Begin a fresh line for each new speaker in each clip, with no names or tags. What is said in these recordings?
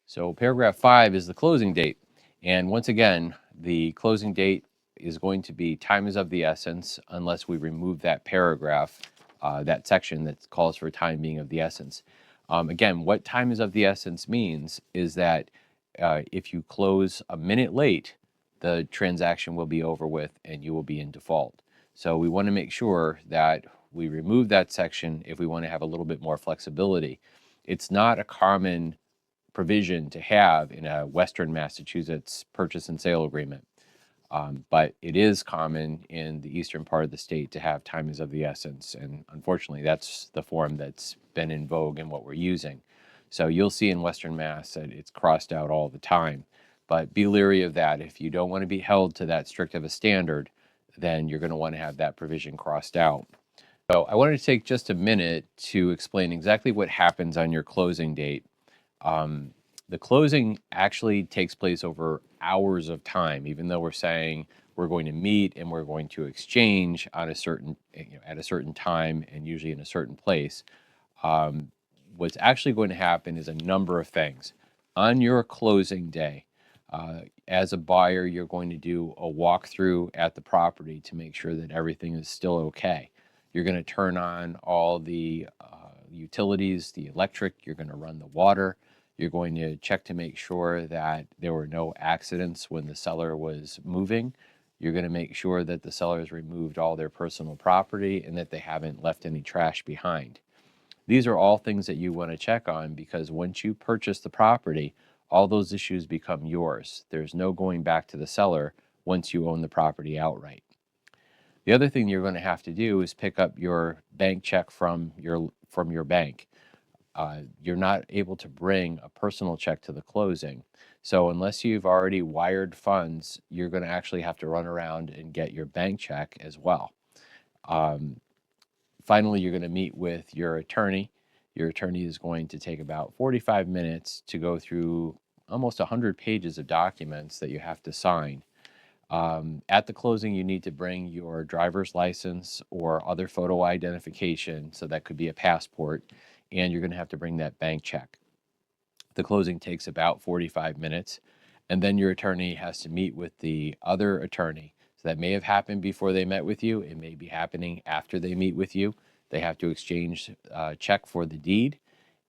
So paragraph 5 is the closing date. And once again, the closing date is going to be time is of the essence unless we remove that paragraph, that section that calls for time being of the essence. Again, what time is of the essence means is that if you close a minute late, the transaction will be over with and you will be in default. So we want to make sure that we remove that section if we want to have a little bit more flexibility. It's not a common provision to have in a Western Massachusetts purchase and sale agreement. But it is common in the eastern part of the state to have time is of the essence. And unfortunately, that's the form that's been in vogue and what we're using. So you'll see in Western Mass that it's crossed out all the time. But be leery of that. If you don't want to be held to that strict of a standard, then you're going to want to have that provision crossed out. So I wanted to take just a minute to explain exactly what happens on your closing date. The closing actually takes place over hours of time, even though we're saying we're going to meet and we're going to exchange on a certain, at a certain time and usually in a certain place. What's actually going to happen is a number of things. On your closing day, as a buyer, you're going to do a walkthrough at the property to make sure that everything is still okay. You're going to turn on all the utilities, the electric, you're going to run the water. You're going to check to make sure that there were no accidents when the seller was moving. You're going to make sure that the seller has removed all their personal property and that they haven't left any trash behind. These are all things that you want to check on because once you purchase the property, all those issues become yours. There's no going back to the seller once you own the property outright. The other thing you're going to have to do is pick up your bank check from your bank. You're not able to bring a personal check to the closing. So unless you've already wired funds, you're going to actually have to run around and get your bank check as well. Finally, you're going to meet with your attorney. Your attorney is going to take about 45 minutes to go through almost 100 pages of documents that you have to sign. At the closing, you need to bring your driver's license or other photo identification, so that could be a passport, and you're going to have to bring that bank check. The closing takes about 45 minutes, and then your attorney has to meet with the other attorney. So that may have happened before they met with you. It may be happening after they meet with you. They have to exchange a check for the deed,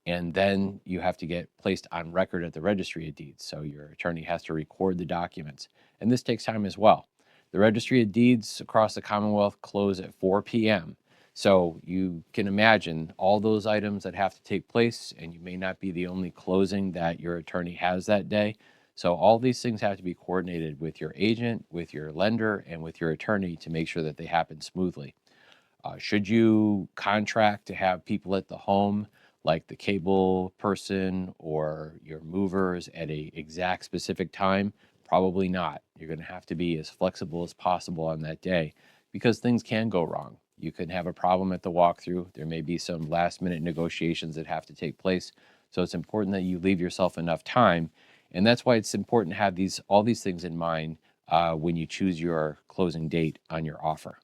and then you have to get placed on record at the registry of deeds. So your attorney has to record the documents, and this takes time as well. The registry of deeds across the Commonwealth close at 4 p.m. So you can imagine all those items that have to take place, and you may not be the only closing that your attorney has that day. So all these things have to be coordinated with your agent, with your lender, and with your attorney to make sure that they happen smoothly. Should you contract to have people at the home, like the cable person or your movers at a exact specific time? Probably not. You're going to have to be as flexible as possible on that day because things can go wrong. You can have a problem at the walkthrough. There may be some last minute negotiations that have to take place. So it's important that you leave yourself enough time. And that's why it's important to have all these things in mind when you choose your closing date on your offer.